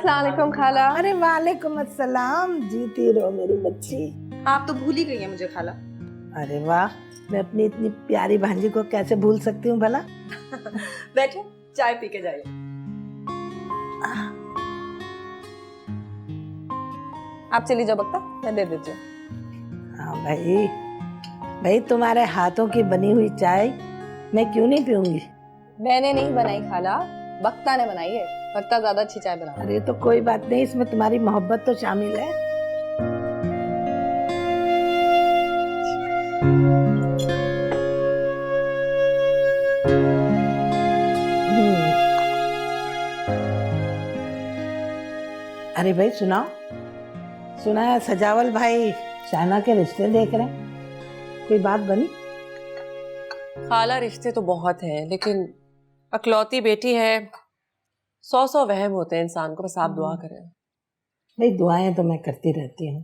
अस्सलाम वालेकुम खाला। अरे वालेकुम अस्सलाम, जीती रहो मेरी बच्ची। आप तो भूल ही गई हैं मुझे खाला। अरे वाह, मैं अपनी इतनी प्यारी भांजी को कैसे भूल सकती हूँ भला। बैठे, चाय पी के जाइए। आप चली जाओ बक्ता, मैं दे देती हूँ। हाँ भाई, भाई तुम्हारे हाथों की बनी हुई चाय मैं क्यों नहीं पीऊंगी। मैंने नहीं बनाई खाला, बक्ता ने बनाई है। बक्ता ज्यादा अच्छी चाय बना। अरे तो कोई बात नहीं, इसमें तुम्हारी मोहब्बत तो शामिल है। अरे भाई सुनाओ, सुना है सजावल भाई शाना के रिश्ते देख रहे हैं, कोई बात बनी? खाला रिश्ते तो बहुत हैं, लेकिन अकलौती बेटी है, 100 वहम होते हैं इंसान को। बस आप दुआ करें। भाई दुआएं तो मैं करती रहती हूँ,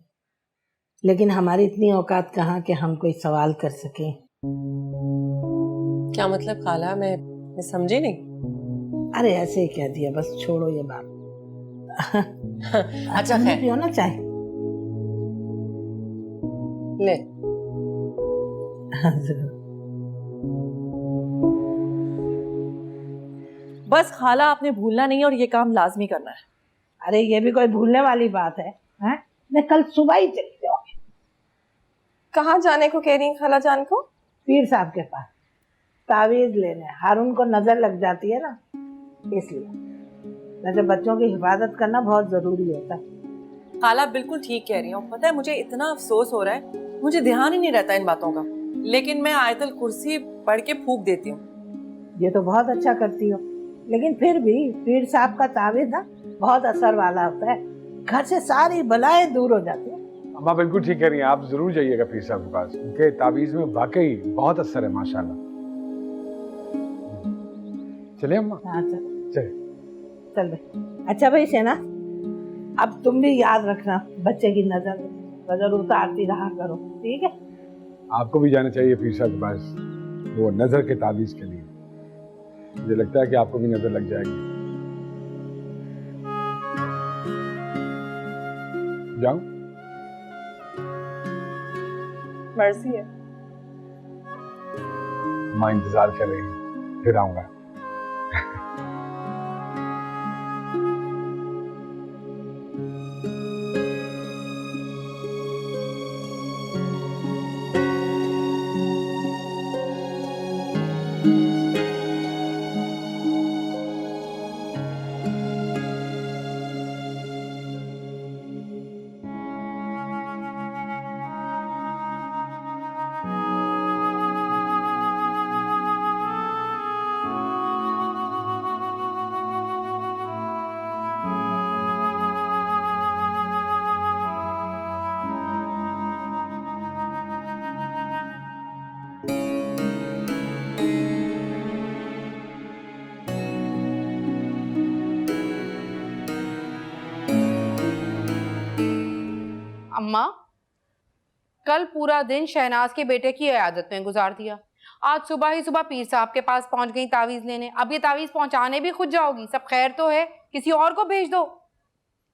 लेकिन हमारी इतनी औकात कहाँ कि हम कोई सवाल कर सकें। क्या मतलब खाला, मैं समझी नहीं। अरे ऐसे ही कह दिया, बस छोड़ो ये बात। अच्छा तुम खैर, पियो ना चाय। ले। बस खाला, आपने भूलना नहीं और ये काम लाजमी करना है। अरे ये भी कोई भूलने वाली बात है, हैं? मैं कल सुबह ही चली जाऊंगी। कहाँ जाने को कह रही हैं खाला जान को? पीर साहब के पास तावीज लेने। हारून को नजर लग जाती है ना, इसलिए। वैसे बच्चों की हिफाजत करना बहुत जरूरी होता है। खाला बिल्कुल ठीक कह रही हूँ। पता है, मुझे इतना अफसोस हो रहा है, मुझे ध्यान ही नहीं रहता इन बातों का, लेकिन मैं आयतल कुर्सी पढ़ के फूंक देती हूँ। ये तो बहुत अच्छा करती हो, लेकिन फिर भी पीर साहब का तावीज ना बहुत असर वाला होता है, घर से सारी बलाएं दूर हो जाती है। अम्मा बिल्कुल ठीक कह रही हैं, आप जरूर जाइएगा पीर साहब के पास, उनके तावीज में वाकई बहुत असर है माशाल्लाह। चलिए अम्मा। हाँ चल चलिए। चल भाई। अच्छा भाई सेना, अब तुम भी याद रखना, बच्चे की नजर उतारती रहा करो, ठीक है? आपको भी जाना चाहिए पीर साहब के पास, वो नजर के तावीज के लिए। मुझे लगता है कि आपको भी नजर लग जाएगी। जाऊं? मर्जी है। माँ इंतजार कर रही है, फिर आऊंगा। अम्मा, कल पूरा दिन शहनाज के बेटे की इयादत में गुजार दिया। आज सुबह ही सुबह पीर साहब के पास पहुंच गई तावीज लेने। अब ये तावीज पहुंचाने भी खुद जाओगी? सब खैर तो है, किसी और को भेज दो।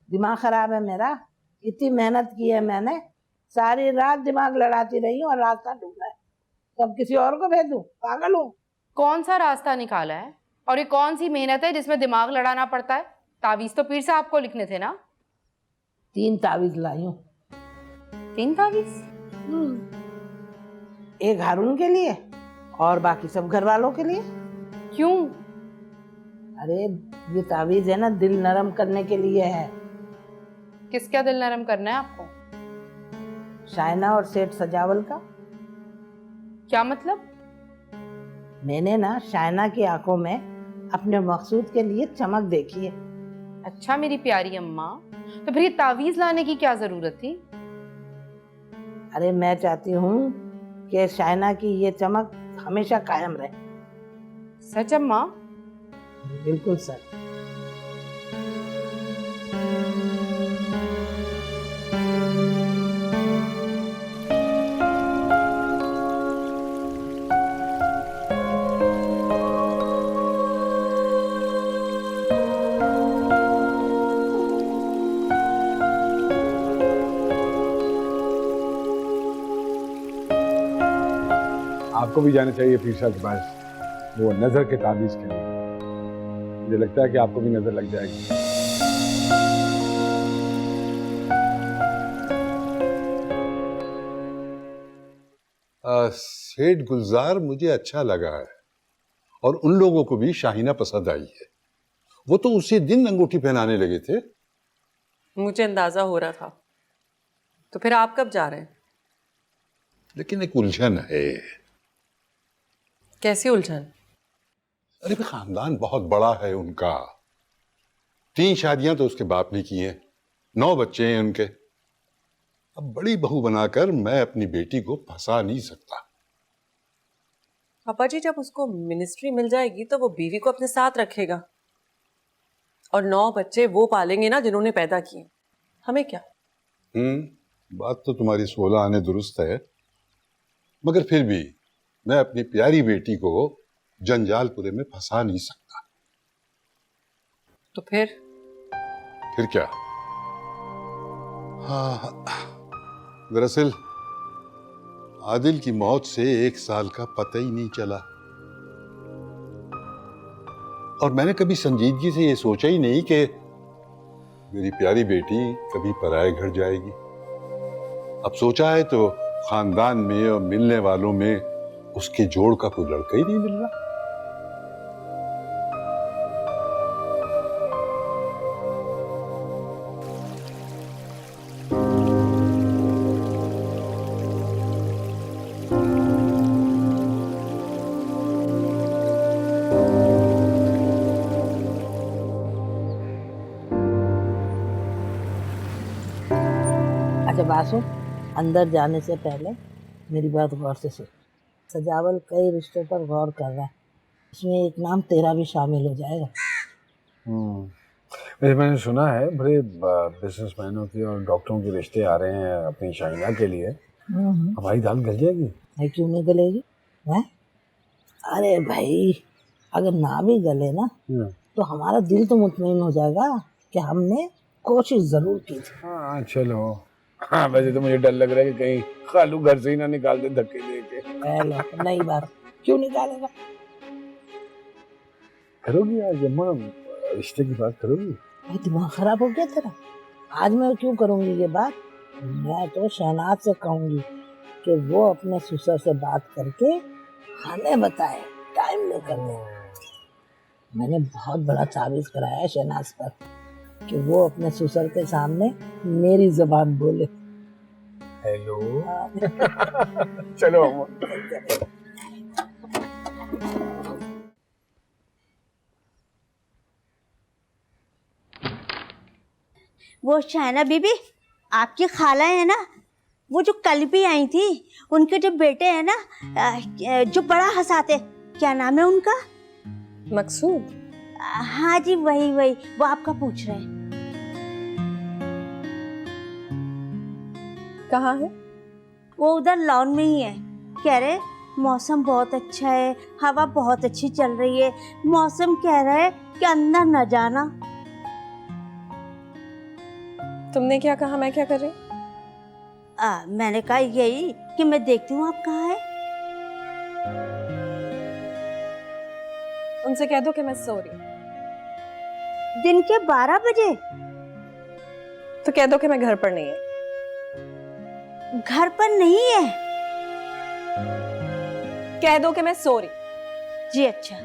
दिमाग खराब है मेरा, इतनी मेहनत की है मैंने, सारी रात दिमाग लड़ाती रही हूँ और रास्ता ढूंढा है, तब किसी और को भेज दूं? पागल हूँ? कौन सा रास्ता निकाला है और ये कौन सी मेहनत है जिसमें दिमाग लड़ाना पड़ता है? तावीज तो पीर साहब को लिखने थे ना। 3 तावीज लाई हूँ। 3 तावीज? एक हारून के लिए और बाकी सब घर वालों के लिए। क्यों? अरे ये तावीज है ना, दिल नरम करने के लिए है। किसका दिल नरम करना है आपको? शायना और सेठ सजावल का। क्या मतलब? मैंने ना शायना की आंखों में अपने मकसूद के लिए चमक देखी है। अच्छा मेरी प्यारी अम्मा, तो फिर ये तावीज लाने की क्या जरूरत थी? अरे मैं चाहती हूँ कि शायना की ये चमक हमेशा कायम रहे। सच अम्मा? बिल्कुल सच। आपको भी जाना चाहिए पीर साहब के पास वो नजर के ताबीज के लिए। मुझे लगता है कि आपको भी नजर लग जाएगी। सेठ गुलजार मुझे अच्छा लगा है और उन लोगों को भी शाहीना पसंद आई है। वो तो उसी दिन अंगूठी पहनाने लगे थे। मुझे अंदाजा हो रहा था। तो फिर आप कब जा रहे हैं? लेकिन एक उलझन है। कैसी उलझन? अरे खानदान बहुत बड़ा है उनका। 3 शादियां तो उसके बाप ने की हैं, 9 बच्चे हैं उनके। अब बड़ी बहू बनाकर मैं अपनी बेटी को फंसा नहीं सकता। पापा जी, जब उसको मिनिस्ट्री मिल जाएगी तो वो बीवी को अपने साथ रखेगा और 9 बच्चे वो पालेंगे ना जिन्होंने पैदा किए। हमें क्या? बात तो तुम्हारी 16 आने दुरुस्त है, मगर फिर भी मैं अपनी प्यारी बेटी को जंजालपुरे में फंसा नहीं सकता। तो फिर क्या? हाँ, दरअसल आदिल की मौत से 1 साल का पता ही नहीं चला और मैंने कभी संजीदगी से ये सोचा ही नहीं कि मेरी प्यारी बेटी कभी पराये घर जाएगी। अब सोचा है तो खानदान में और मिलने वालों में उसके जोड़ का कोई लड़का ही नहीं मिल रहा। अच्छा बासु, अंदर जाने से पहले मेरी बात गौर से सुन। सजावल कई रिश्तों पर गौर कर रहा है, इसमें एक नाम तेरा भी शामिल हो जाएगा। वैसे मैंने सुना है बड़े बिजनेसमैनों के और डॉक्टरों के रिश्ते आ रहे हैं अपनी शाइना के लिए। हमारी दाल गल जाएगी? भाई क्यों नहीं गलेगी? हैं? अरे भाई, अगर ना भी गले ना तो हमारा दिल तो मुतमईन हो जाएगा कि हमने कोशिश जरूर की थी। हाँ चलो। हाँ वैसे तो मुझे डर लग रहा है कि कहीं खालू घर से ही ना निकाल दे धक्के देके। नई बात क्यों निकालेगा? करोगी आज अम्मा, रिश्ते की बात करोगी? भाई दिमाग खराब हो गया तेरा? आज मैं क्यों करूंगी ये बात? मैं तो शहनाज से कहूंगी कि वो अपने ससुर से बात करके हमें बताए, टाइम लेकर दे। मैंने बहुत बड़ा तावीज कराया है शहनाज पर कि वो अपने ससुर के सामने मेरी जुबान बोले। हेलो। चलो अम्मा। वो शायना बीबी, आपकी खाला है ना, वो जो कल भी आई थी, उनके जो बेटे हैं ना, जो बड़ा हंसाते, क्या नाम है उनका? मकसूद। हाँ जी, वही वो आपका पूछ रहे हैं। कहाँ है? वो उधर लॉन में ही है। कह रहे मौसम बहुत अच्छा है, हवा बहुत अच्छी चल रही है। मौसम कह रहा है कि अंदर न जाना। तुमने क्या कहा? मैं क्या कर रही? मैंने कहा यही कि मैं देखती हूँ आप कहाँ है। उनसे कह दो कि मैं सो रही हूँ। दिन के 12 बजे? तो कह दो कि मैं घर पर नहीं है। घर पर नहीं है? कह दो कि मैं सो रही। जी अच्छा।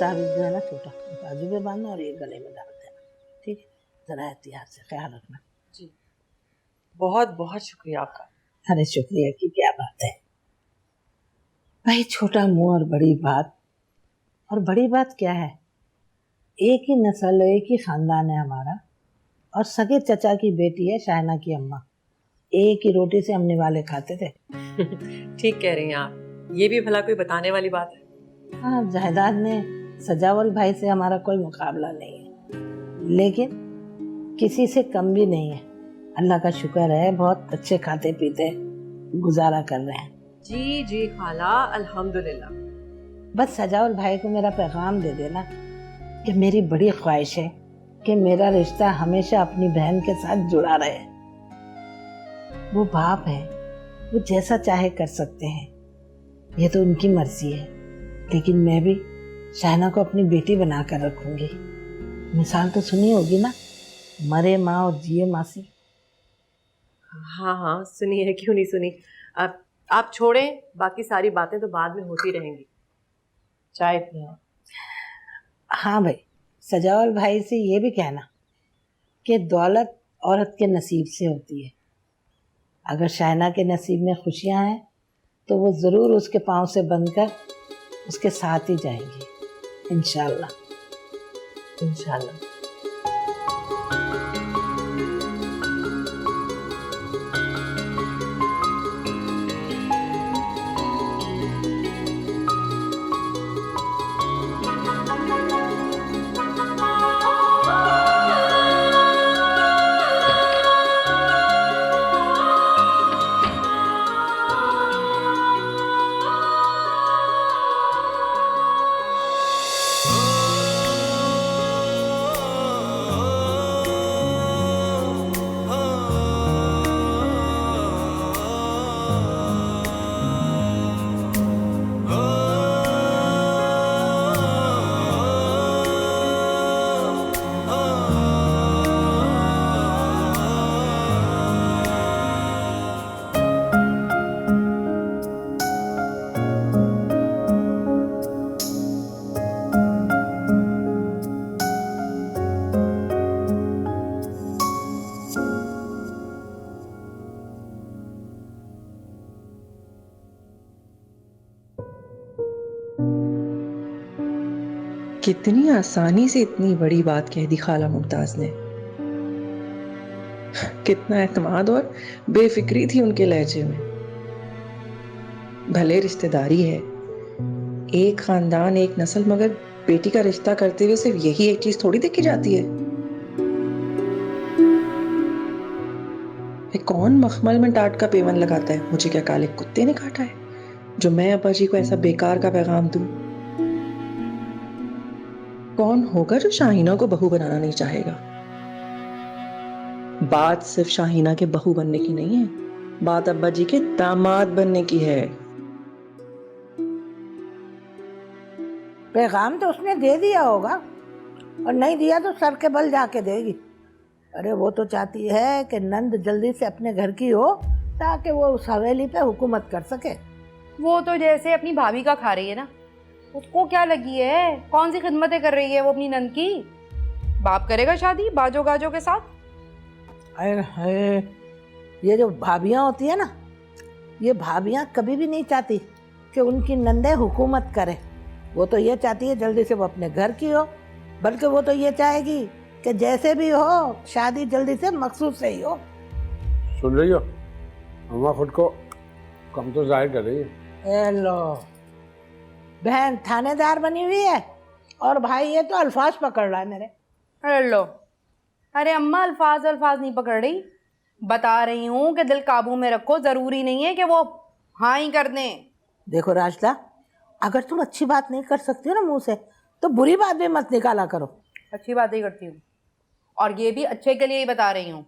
ताबीज जो है ना छोटा, बाजू में बांधना और ये गले में डाल देना, ठीक है? जरा एहतियात से ख्याल रखना। जी, बहुत बहुत शुक्रिया आपका। अरे शुक्रिया की क्या बात है भाई, छोटा मुंह और बड़ी बात। और बड़ी बात क्या है, एक ही नस्ल, एक ही खानदान है हमारा, और सगे चचा की बेटी है शाहना की अम्मा। एक ही रोटी से हम निवाले खाते थे। ठीक कह रही हैं आप, ये भी भला कोई बताने वाली बात है। हाँ, जायदाद में सजावल भाई से हमारा कोई मुकाबला नहीं है, लेकिन किसी से कम भी नहीं है। अल्लाह का शुक्र है, बहुत अच्छे खाते पीते गुजारा कर रहे हैं। जी जी खाला, अल्हम्दुलिल्लाह। बस सजावल भाई को मेरा पैगाम दे देना कि मेरी बड़ी ख्वाहिश है कि मेरा रिश्ता हमेशा अपनी बहन के साथ जुड़ा रहे। वो बाप है, वो जैसा चाहे कर सकते हैं, ये तो उनकी मर्जी है, लेकिन मैं भी शाहना को अपनी बेटी बनाकर रखूंगी। मिसाल तो सुनी होगी ना, मरे माँ और जिए मासी। हाँ हाँ सुनी है, क्यों नहीं सुनी। आप छोड़ें, बाकी सारी बातें तो बाद में होती रहेंगी। चाय पिए। हाँ भाई, सजावल भाई से ये भी कहना कि दौलत औरत के नसीब से होती है। अगर शाहना के नसीब में खुशियाँ हैं तो वो ज़रूर उसके पाँव से बंधकर उसके साथ ही जाएंगी, इंशाल्लाह इंशाल्लाह। कितनी आसानी से इतनी बड़ी बात कह दी खाला मुमताज ने। कितना एतमाद और बेफिक्री थी उनके लहजे में। भले रिश्तेदारी है, एक खानदान एक नस्ल, मगर बेटी का रिश्ता करते हुए सिर्फ यही एक चीज थोड़ी देखी जाती है। कौन मखमल में टाट का पेवन लगाता है? मुझे क्या काले कुत्ते ने काटा है जो मैं अब्बा जी को ऐसा बेकार का पैगाम दूं? कौन होगा जो शाहीना को बहू बनाना नहीं चाहेगा? बात सिर्फ शाहीना के बहू बनने की नहीं है, बात अब्बा जी के दामाद बनने की है। पैगाम तो उसने दे दिया होगा, और नहीं दिया तो सर के बल जाके देगी। अरे वो तो चाहती है कि नंद जल्दी से अपने घर की हो ताकि वो उस हवेली पे हुकूमत कर सके। वो तो जैसे अपनी भाभी का खा रही है ना, उसको क्या लगी है? कौन सी खिदमतें कर रही है वो अपनी नंद की? बाप करेगा शादी बाजो गाजो के साथ? अरे ये जो भाभियाँ होती है ना, ये भाभियाँ कभी भी नहीं चाहती कि उनकी नंदे हुकूमत करे। वो तो ये चाहती है जल्दी से वो अपने घर की हो, बल्कि वो तो ये चाहेगी कि जैसे भी हो शादी जल्दी से मकसूद से ही हो। सुन रही हो, अम्मा खुद को कम तो जाहिर कर रही है। हेलो, बहन थानेदार बनी हुई है और भाई ये तो अल्फाज पकड़ रहा है मेरे। अरे लो, अरे अम्मा अल्फाज नहीं पकड़ रही, बता रही हूँ कि दिल काबू में रखो। जरूरी नहीं है कि वो हाँ ही कर दें। देखो राजदा, अगर तुम अच्छी बात नहीं कर सकती हो ना मुंह से, तो बुरी बात भी मत निकाला करो। अच्छी बात ही करती हूँ, और ये भी अच्छे के लिए ही बता रही हूँ।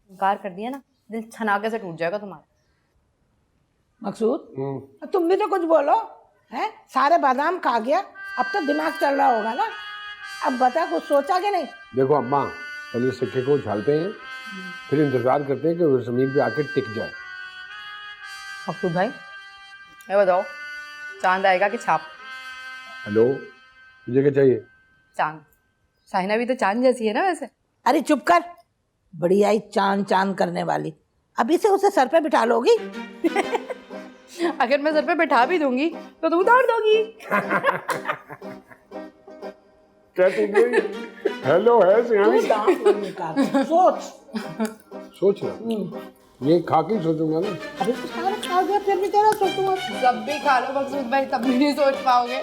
इनकार कर दिया ना, दिल छनाके से टूट जाएगा तुम्हारा। मकसूद, तुम भी तो कुछ बोलो। हैं, सारे बादाम खा गया, अब तो दिमाग चल रहा होगा ना। अब बता, कुछ सोचा कि नहीं? देखो अम्मा, पहले सिक्के को उछालते हैं, फिर इंतजार करते हैं कि वो जमीन पे आके टिक जाए। मकसूद भाई, ये बताओ, चांद आएगा कि छाप? हेलो, मुझे क्या चाहिए? चांद। शाहिना भी तो चांद जैसी है ना वैसे। अरे चुप कर, बड़ी आई चांद चांद करने वाली। अभी से उसे सर पे बिठा लोगी? अगर मैं सर पे बैठा भी दूंगी तो तू उतार दोगी। क्या हेलो है सियानी? सोच। सोच रहा ये खा के सोचूंगा ना। अभी तो सारा खा गया फिर भी तेरा सोचूंगा। जब भी खा लो मकसूद भाई तब भी नहीं सोच पाओगे।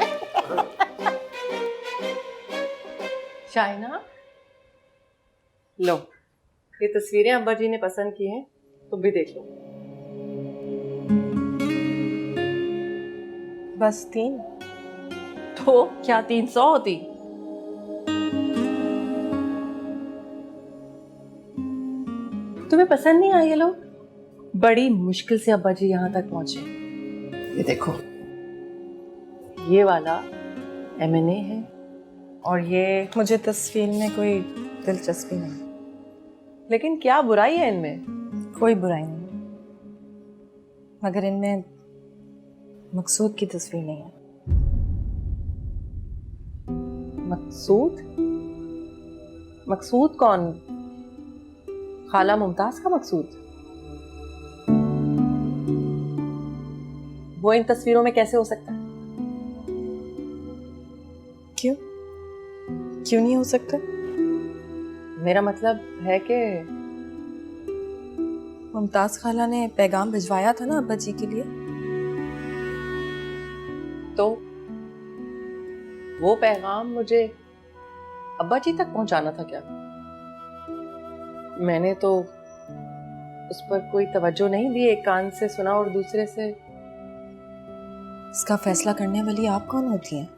शाइना, लो ये तस्वीरें अब्बा जी ने पसंद की हैं, तुम भी देख लो। बस 3? तो क्या 300 होती? तुम्हें पसंद नहीं आए ये लोग? बड़ी मुश्किल से अब्बा जी यहाँ तक पहुंचे। ये देखो, ये वाला M&A है और ये मुझे तस्वीर में कोई दिलचस्पी नहीं, लेकिन क्या बुराई है इनमें? कोई बुराई नहीं, मगर इनमें मकसूद की तस्वीर नहीं है। मकसूद? मकसूद कौन? खाला मुमताज का मकसूद? वो इन तस्वीरों में कैसे हो सकता है? क्यों? क्यों नहीं हो सकता? मेरा मतलब है कि मुमताज खाला ने पैगाम भिजवाया था ना अब्बा जी के लिए, तो वो पैगाम मुझे अब्बा जी तक पहुंचाना था क्या? मैंने तो उस पर कोई तवज्जो नहीं दी, एक कान से सुना और दूसरे से। इसका फैसला करने वाली आप कौन होती हैं?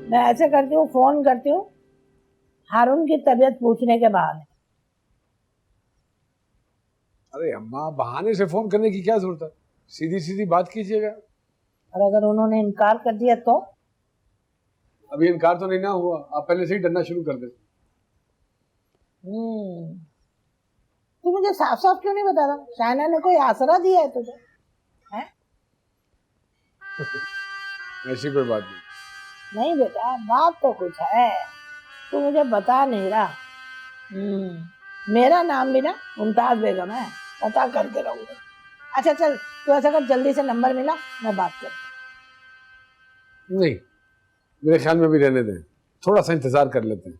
मैं ऐसे करती हूँ, फोन करती हूँ हारून की तबीयत पूछने के बाद। अरे अम्मा, बहाने से फोन करने की क्या जरूरत है? सीधी सीधी बात कीजिएगा। और अगर उन्होंने इनकार कर दिया तो? अभी इनकार तो नहीं ना हुआ, आप पहले से ही डरना शुरू कर दें। तू मुझे साफ साफ क्यों नहीं बता रहा? शाइना ने कोई आसरा दिया है तुझे? है? ऐसी कोई बात नहीं। नहीं बेटा, बात तो कुछ है, तू मुझे बता नहीं रहा। मेरा नाम भी ना मुमताज बेगम है, पता करके रहूंगा। अच्छा चल, तू ऐसा कर, जल्दी से नंबर मिला, मैं बात करूँ। नहीं, मेरे ख्याल में भी रहने दें, थोड़ा सा इंतजार कर लेते हैं।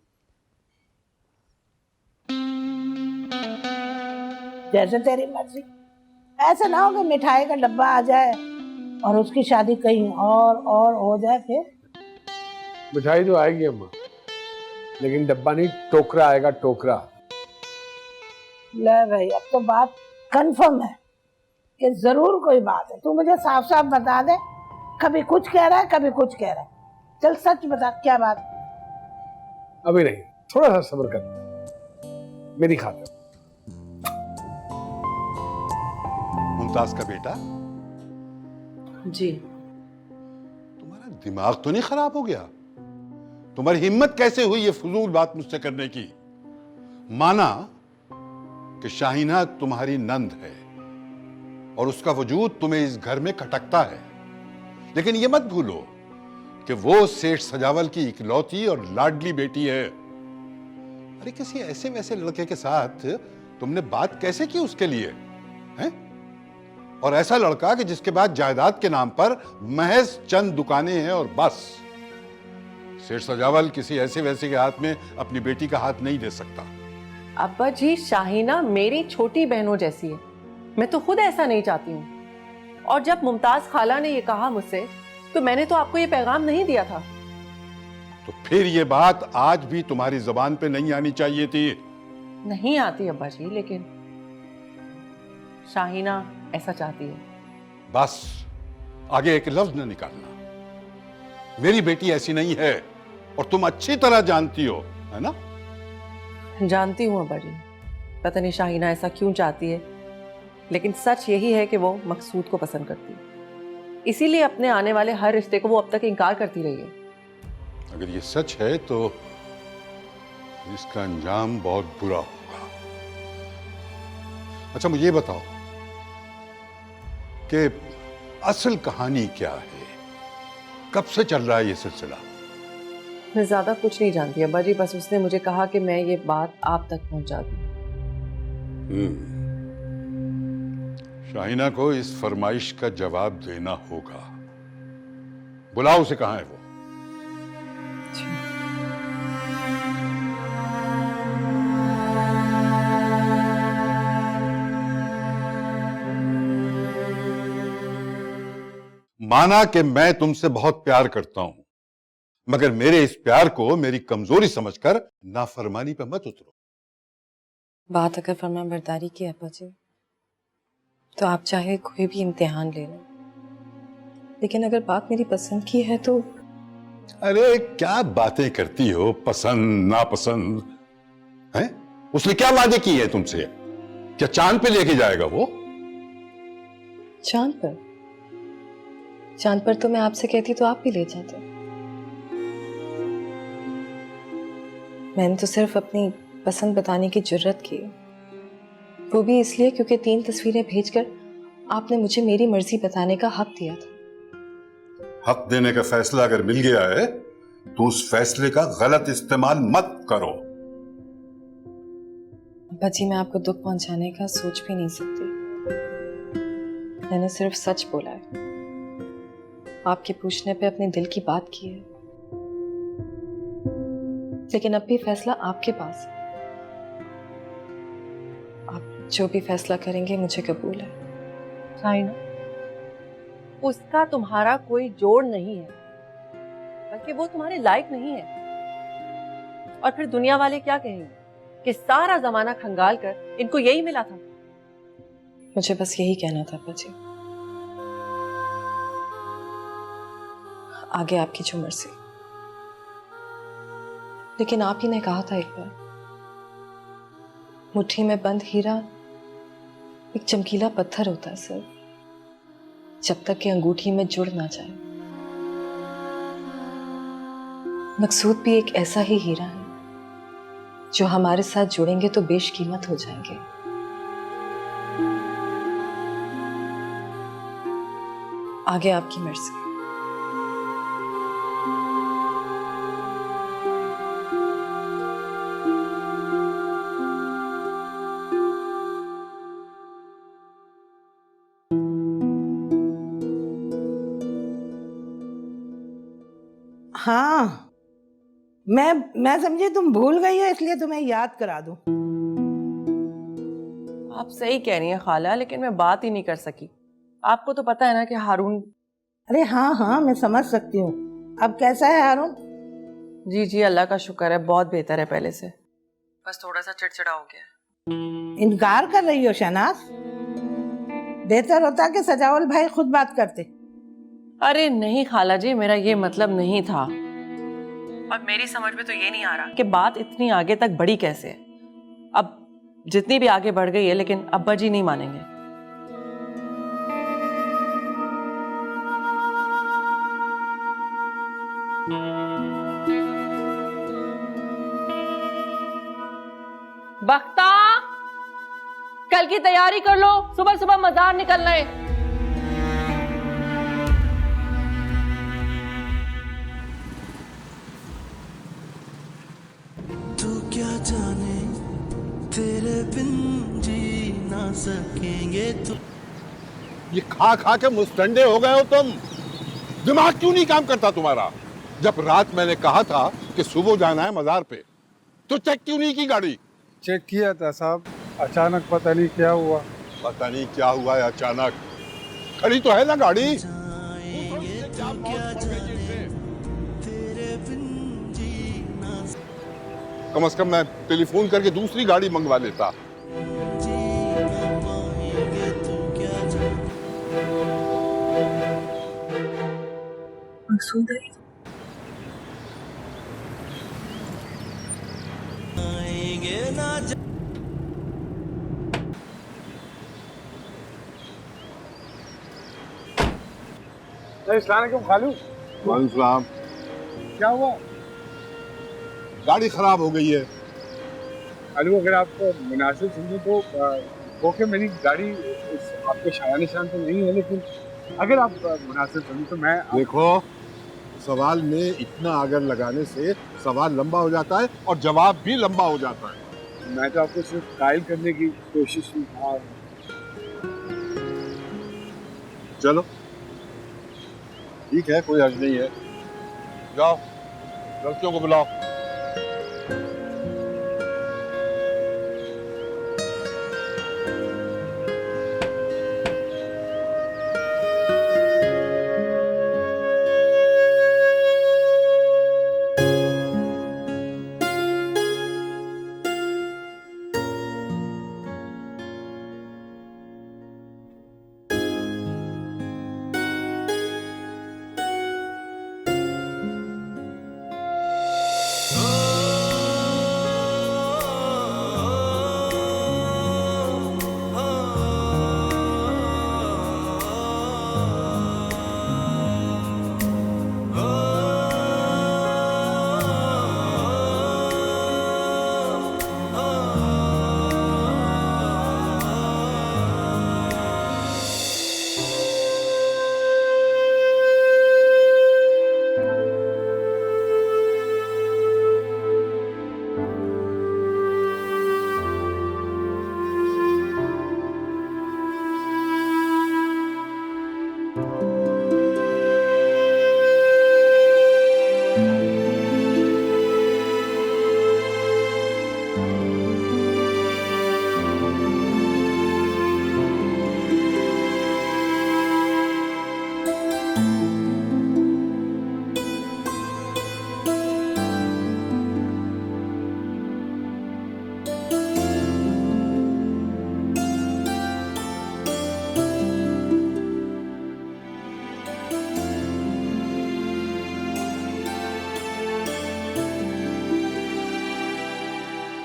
जैसे तेरी मर्जी। ऐसा ना हो कि मिठाई का डब्बा आ जाए और उसकी शादी कहीं और हो जाए फिर। मिठाई तो आएगी अम्मा, लेकिन डब्बा नहीं, टोकरा आएगा, टोकरा। ले भाई, अब तो बात कंफर्म है कि जरूर कोई बात है। तू मुझे साफ साफ बता दे, कभी कुछ कह रहा है कभी कुछ कह रहा है। चल सच बता, क्या बात? अभी नहीं, थोड़ा सा सब्र कर, मेरी खातिर। मुमताज का बेटा, जी। तुम्हारा दिमाग तो नहीं खराब हो गया? तुम्हारी हिम्मत कैसे हुई ये फजूल बात मुझसे करने की? माना कि शाहीना तुम्हारी नंद है और उसका वजूद तुम्हें इस घर में खटकता है, लेकिन ये मत भूलो कि वो सेठ सजावल की इकलौती और लाडली बेटी है। अरे किसी ऐसे वैसे लड़के के साथ तुमने बात कैसे की उसके लिए, हैं? और ऐसा लड़का कि जिसके बाद जायदाद के नाम पर महज चंद दुकानें हैं और बस। सेठ सजावल किसी ऐसे वैसे के हाथ में अपनी बेटी का हाथ नहीं दे सकता। अब्बा जी, शाहीना मेरी छोटी बहनों जैसी है, मैं तो खुद ऐसा नहीं चाहती हूँ। और जब मुमताज खाला ने ये कहा मुझसे, तो मैंने तो आपको ये पैगाम नहीं दिया था। तो फिर ये बात आज भी तुम्हारी जुबान पे नहीं आनी चाहिए थी। नहीं आती अब्बा जी, लेकिन शाहीना ऐसा चाहती है। बस आगे एक लफ्ज न निकालना। मेरी बेटी ऐसी नहीं है और तुम अच्छी तरह जानती हो, है ना? जानती हूँ अब्बा जी, पता नहीं शाहीना ऐसा क्यों चाहती है, लेकिन सच यही है कि वो मकसूद को पसंद करती है। इसीलिए अपने आने वाले हर रिश्ते को वो अब तक इनकार करती रही है। अगर ये सच है तो इसका अंजाम बहुत बुरा होगा। अच्छा मुझे ये बताओ कि असल कहानी क्या है, कब से चल रहा है ये सिलसिला? मैं ज्यादा कुछ नहीं जानती अब्बा जी, बस उसने मुझे कहा कि मैं ये बात आप तक पहुंचा दूं। शाहीना को इस फरमाइश का जवाब देना होगा। बुलाओ उसे, कहां है वो? माना कि मैं तुमसे बहुत प्यार करता हूं, मगर मेरे इस प्यार को मेरी कमजोरी समझकर नाफरमानी पे मत उतरो। बात अगर फरमा बरदारी की है अब्बा जी, तो आप चाहे कोई भी इम्तिहान ले लें, लेकिन अगर बात मेरी पसंद की है तो। अरे क्या बातें करती हो, पसंद नापसंद हैं? उसने क्या वादे किए हैं तुमसे? क्या चांद पे लेके जाएगा वो? चांद पर? चांद पर तो मैं आपसे कहती तो आप भी ले जाते। मैंने तो सिर्फ अपनी पसंद बताने की जुर्रत की, वो भी इसलिए क्योंकि 3 तस्वीरें भेजकर आपने मुझे मेरी मर्जी बताने का हक दिया था। हक देने का फैसला अगर मिल गया है तो उस फैसले का गलत इस्तेमाल मत करो। अब्बा जी, मैं आपको दुख पहुंचाने का सोच भी नहीं सकती। मैंने सिर्फ सच बोला है, आपके पूछने पे अपने दिल की बात की है, लेकिन अब भी फैसला आपके पास है। आप जो भी फैसला करेंगे मुझे कबूल है। शाहीना, उसका तुम्हारा कोई जोड़ नहीं है, बल्कि वो तुम्हारे लायक नहीं है। और फिर दुनिया वाले क्या कहेंगे कि सारा जमाना खंगाल कर इनको यही मिला था। मुझे बस यही कहना था अब्बा जी, आगे आपकी जो मर्जी। लेकिन आप ही ने कहा था एक बार, मुट्ठी में बंद हीरा एक चमकीला पत्थर होता है सर, जब तक कि अंगूठी में जुड़ ना जाए। मकसूद भी एक ऐसा ही हीरा है जो हमारे साथ जुड़ेंगे तो बेशकीमत हो जाएंगे। आगे आपकी मर्जी। हाँ, मैं समझी तुम भूल गई हो, इसलिए तुम्हें याद करा दूं। आप सही कह रही हैं खाला, लेकिन मैं बात ही नहीं कर सकी। आपको तो पता है ना कि हारून। अरे हाँ हाँ, मैं समझ सकती हूँ। अब कैसा है हारून? जी जी, अल्लाह का शुक्र है, बहुत बेहतर है पहले से। बस थोड़ा सा चिड़चिड़ा हो गया। इनकार कर रही हो शहनाज? बेहतर होता कि सजावल भाई खुद बात करते। अरे नहीं खाला जी, मेरा ये मतलब नहीं था। और मेरी समझ में तो ये नहीं आ रहा कि बात इतनी आगे तक बढ़ी कैसे है। अब जितनी भी आगे बढ़ गई है, लेकिन अब्बा जी नहीं मानेंगे। बख्ता, कल की तैयारी कर लो, सुबह सुबह मजार निकलना है। तू क्या जाने तेरे बिन जी ना सकेंगे तू। ये खा खा के मुस्तंडे हो गए हो तुम। दिमाग क्यों नहीं काम करता तुम्हारा? जब रात मैंने कहा था कि सुबह जाना है मजार पे, तो चेक क्यों नहीं की गाड़ी? चेक किया था साहब, अचानक पता नहीं क्या हुआ। पता नहीं क्या हुआ है अचानक। खड़ी तो है ना गाड़ी। कम से कम मैं टेलीफोन करके दूसरी गाड़ी मंगवा लेता। अस्सलाम वालेकुम खालू। वालेकुम सलाम। क्या हुआ गाड़ी खराब हो गई है। खालू? अगर आप मुनासिब समझे तो ओके, मेरी गाड़ी आपके शाया निशान तो नहीं है, लेकिन अगर आप मुनासिब समझे तो मैं देखो, सवाल में इतना आगर लगाने से सवाल लंबा हो जाता है और जवाब भी लंबा हो जाता है। मैं तो आपको सिर्फ कायल करने की कोशिश की। चलो ठीक है, कोई हर्ज नहीं है। जाओ लड़कियों को बुलाओ।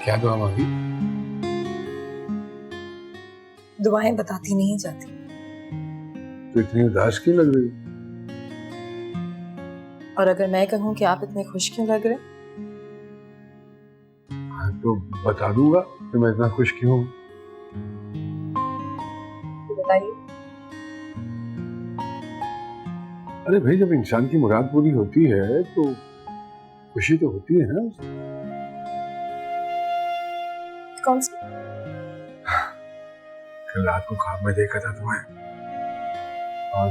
क्या दुआ मांगी? दुआएं बताती नहीं जाती। तो इतनी उदास क्यों लग रही? और अगर मैं कहूँ कि आप इतने खुश क्यों लग रहे? हाँ, तो बता दूंगा कि मैं इतना खुश क्यों हूँ। तो बताइए। अरे भाई, जब इंसान की मुराद पूरी होती है तो खुशी तो होती है ना। कौन सी? कल रात को ख्वाब में देखा था तुम्हें, और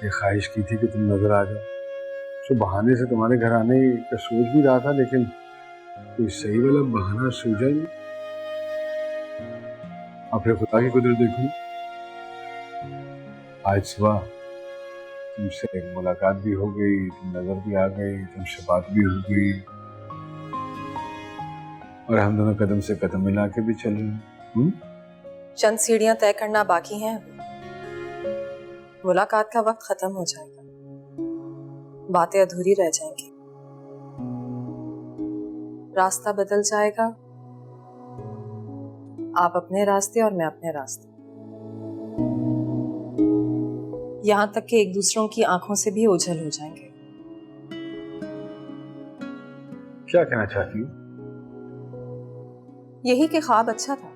ये ख्वाहिश की थी कि तुम नजर आ जाओ। तो बहाने से तुम्हारे घर आने का सोच भी रहा था, लेकिन कोई सही वाला बहाना सूझा नहीं। अब फिर खुदा की कुदरत देखो, आज सुबह तुमसे एक मुलाकात भी हो गई, तुम नजर भी आ गई, तुमसे बात भी हो गई, और हम दोनों कदम से कदम मिला के भी चल रहे हैं। चंद सीढ़ियां तय करना बाकी हैं। मुलाकात का वक्त खत्म हो जाएगा, बातें अधूरी रह जाएंगी, रास्ता बदल जाएगा, आप अपने रास्ते और मैं अपने रास्ते, यहां तक कि एक दूसरों की आंखों से भी ओझल हो जाएंगे। क्या कहना चाहती हूँ? यही कि ख्वाब अच्छा था,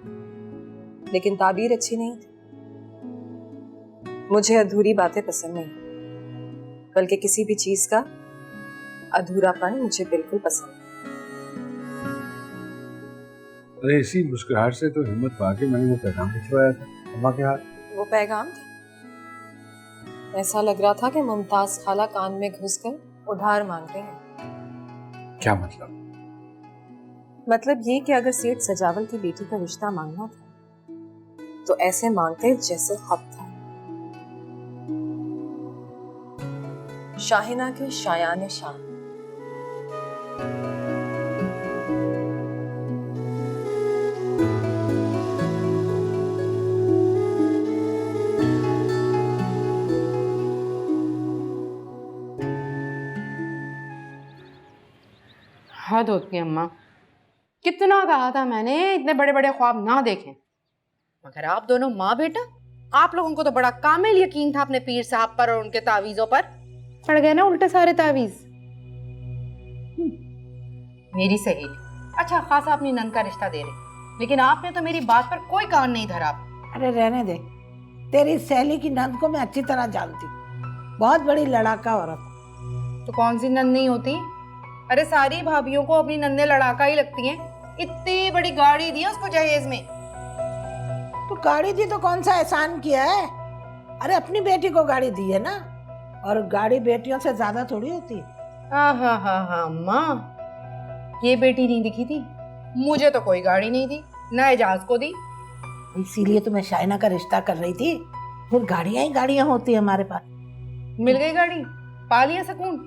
लेकिन ताबीर अच्छी नहीं थी। मुझे अधूरी बातें पसंद नहीं, बल्कि किसी भी चीज का अधूरापन मुझे बिल्कुल पसंद नहीं। अरे इसी मुस्कुराहट से तो हिम्मत पाके मैंने वो पैगाम भिजवाया था अम्मा के हाथ। वो पैगाम था? ऐसा लग रहा था कि मुमताज खाला कान में घुसकर उधार मांग रहे हैं। क्या मतलब? मतलब ये कि अगर सेठ सजावल की बेटी का रिश्ता मांगना था तो ऐसे मांगते जैसे हक था। शाहिना के शायान शान। हद होती है अम्मा, कितना कहा था मैंने इतने बड़े बड़े ख्वाब ना देखें, मगर आप दोनों माँ बेटा आप लोगों को तो बड़ा कामिल यकीन था अपने पीर साहब पर और उनके तावीजों पर, पड़ गए ना उल्टे सारे तावीज। मेरी सहेली अच्छा खासा अपनी नन का रिश्ता दे रही, लेकिन आपने तो मेरी बात पर कोई कान नहीं धरा। अरे रहने दे, तेरी सहेली की नंद को मैं अच्छी तरह जानती, बहुत बड़ी लड़ाका औरत। तो कौन सी नन नहीं होती? अरे सारी भाभियों को अपनी नन्हे लड़ाका ही लगती हैं। इतनी बड़ी गाड़ी दी है उसको जहेज में। तो गाड़ी दी तो कौन सा एहसान किया है? अरे अपनी बेटी को गाड़ी दी है ना, और गाड़ी बेटियों से ज्यादा थोड़ी होती है। हाँ अम्मा, ये बेटी नहीं दिखी थी, मुझे तो कोई गाड़ी नहीं दी, ना एजाज को दी। इसीलिए तो मैं शाइना का रिश्ता कर रही थी, फिर गाड़ियां ही गाड़ियां होती है हमारे पास। मिल गई गाड़ी, पा लिया सुकून।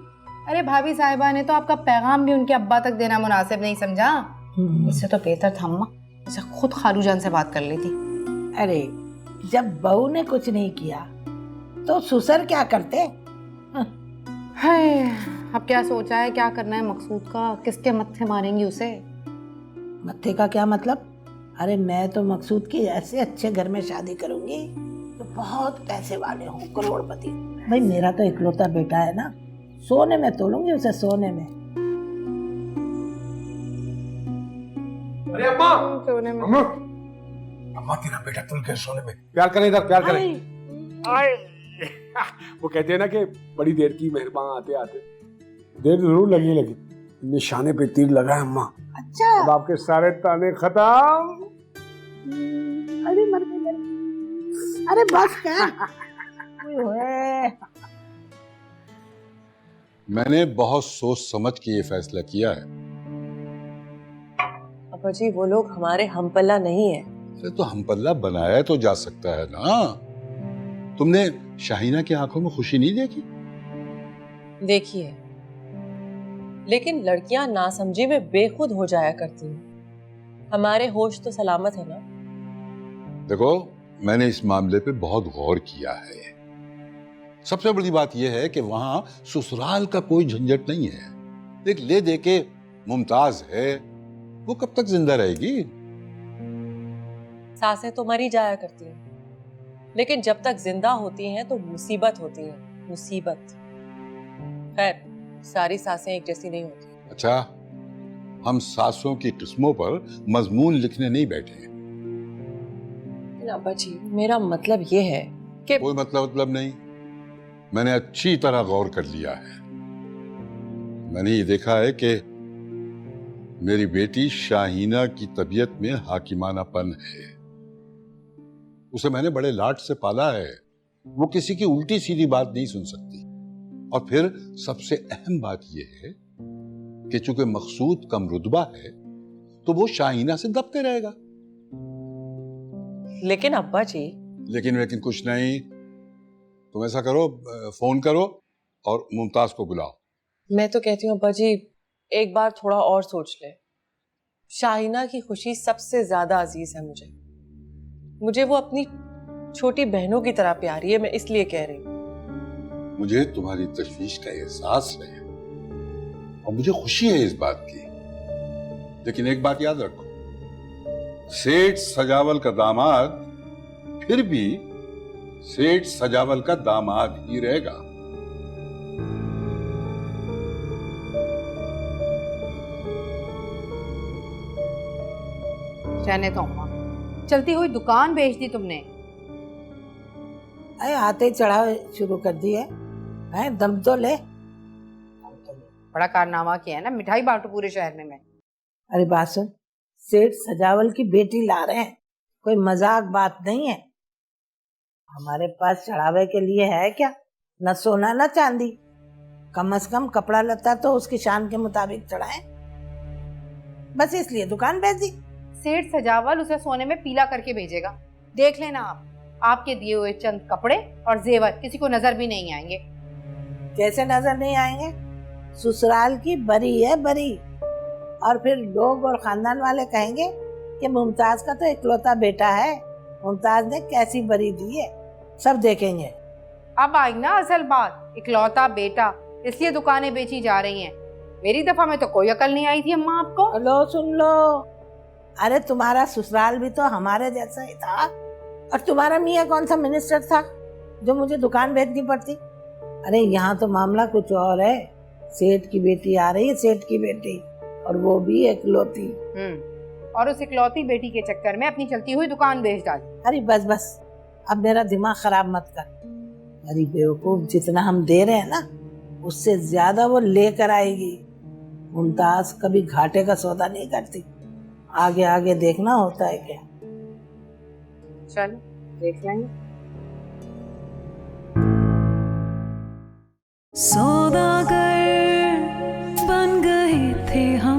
अरे भाभी साहिबा ने तो आपका पैगाम भी उनके अब्बा तक देना मुनासिब नहीं समझा। इससे तो बेहतर था अम्मा इसे खुद खालू जान से बात कर लेती। अरे जब बहू ने कुछ नहीं किया तो ससुर क्या करते? हाय, अब क्या सोचा है, क्या करना है मकसूद का? किसके मत्थे मारेंगी उसे? मत्थे का क्या मतलब? अरे मैं तो मकसूद की ऐसे अच्छे घर में शादी करूंगी तो बहुत पैसे वाले हों, करोड़पति। भाई मेरा तो इकलौता बेटा है ना, सोने में तोलूंगी उसे, सोने में। अरे अम्मा, सोने में। अम्मा, अम्मा तेरा बेटा तुल के सोने में। प्यार करें इधर, प्यार करें। आए। वो कहते हैं ना कि बड़ी देर की मेहरबान आते आते देर जरूर लगी। निशाने पे तीर लगा है अम्मा। अच्छा, अब आपके सारे ताने खत्म। अरे मर गई। अरे बस कर। मैंने बहुत सोच समझ के ये फैसला किया है। अब्बा जी वो लोग हमारे हमपल्ला नहीं है। अरे तो हम पल्ला बनाया तो जा सकता है ना। तुमने शाहीना की आंखों में खुशी नहीं देखी? देखिए, लेकिन लड़कियां नासमझी में बेखुद हो जाया करती हैं। हमारे होश तो सलामत है ना। देखो, मैंने इस मामले पे बहुत गौर किया है। सबसे बड़ी बात यह है कि वहां ससुराल का कोई झंझट नहीं है। देख, ले दे के मुमताज है, वो कब तक जिंदा रहेगी? सासें तो मरी जाया करती हैं, लेकिन जब तक जिंदा होती हैं तो मुसीबत होती है, मुसीबत। खैर, सारी सासें एक जैसी नहीं होती। अच्छा, हम सासों की किस्मों पर मजमून लिखने नहीं बैठे हैं। अब्बा जी, मेरा मतलब ये है कि कोई मतलब नहीं। मैंने अच्छी तरह गौर कर लिया है। मैंने ये देखा है कि मेरी बेटी शाहीना की तबीयत में हाकिमानापन है। उसे मैंने बड़े लाड से पाला है। वो किसी की उल्टी सीधी बात नहीं सुन सकती। और फिर सबसे अहम बात यह है कि चूंकि मकसूद कम रुतबा है तो वो शाहीना से दबते रहेगा। लेकिन अब्बा जी, लेकिन कुछ नहीं। तुम ऐसा करो, फोन करो और मुमताज को बुलाओ। मैं तो कहती हूँ अब्बा जी, एक बार थोड़ा और सोच ले। शाहीना की खुशी सबसे ज्यादा अजीज है मुझे वो अपनी छोटी बहनों की तरह प्यारी है। मैं इसलिए कह रही हूँ। मुझे तुम्हारी तशवीश का एहसास है और मुझे खुशी है इस बात की। लेकिन एक बात याद रखो, सेठ सजावल का दामाद फिर भी सेठ सजावल का दामाद ही रहेगा। रहने तो अम्मा, चलती हुई दुकान बेच दी तुमने। अरे आते ही चढ़ाव शुरू कर दिए हैं, दम तो ले। बड़ा कारनामा किया है ना, मिठाई बांटू पूरे शहर में मैं। अरे बात सुन, सेठ सजावल की बेटी ला रहे हैं, कोई मजाक बात नहीं है। हमारे पास चढ़ावे के लिए है क्या? न सोना न चांदी, कम से कम कपड़ा लत्ता तो उसकी शान के मुताबिक चढ़ाएं। बस इसलिए दुकान बेच दी। सेठ सजावल उसे सोने में पीला करके भेजेगा, देख लेना आप। आपके दिए हुए चंद कपड़े और जेवर किसी को नजर भी नहीं आएंगे। कैसे नजर नहीं आएंगे? ससुराल की बरी है, बरी। और फिर लोग और खानदान वाले कहेंगे कि मुमताज का तो इकलौता बेटा है, मुमताज ने कैसी बरी दी है, सब देखेंगे। अब आई ना असल बात, इकलौता बेटा, इसलिए दुकानें बेची जा रही हैं। मेरी दफा में तो कोई अकल नहीं आई थी अम्मा आपको। लो सुन लो, अरे तुम्हारा ससुराल भी तो हमारे जैसा ही था। और तुम्हारा मियाँ कौन सा मिनिस्टर था जो मुझे दुकान भेजनी पड़ती? अरे यहाँ तो मामला कुछ और है। सेठ की बेटी आ रही है, सेठ की बेटी, और वो भी एकलौती। और उस इकलौती बेटी के चक्कर में अपनी चलती हुई दुकान बेच डाली। अरे बस बस, अब मेरा दिमाग खराब मत कर। अरे बेवकूफ, जितना हम दे रहे हैं ना उससे ज्यादा वो लेकर आएगी। मुमताज कभी घाटे का सौदा नहीं करती। आगे आगे देखना होता है क्या। चलो देख लेंगे। सौदागर बन गए थे हम।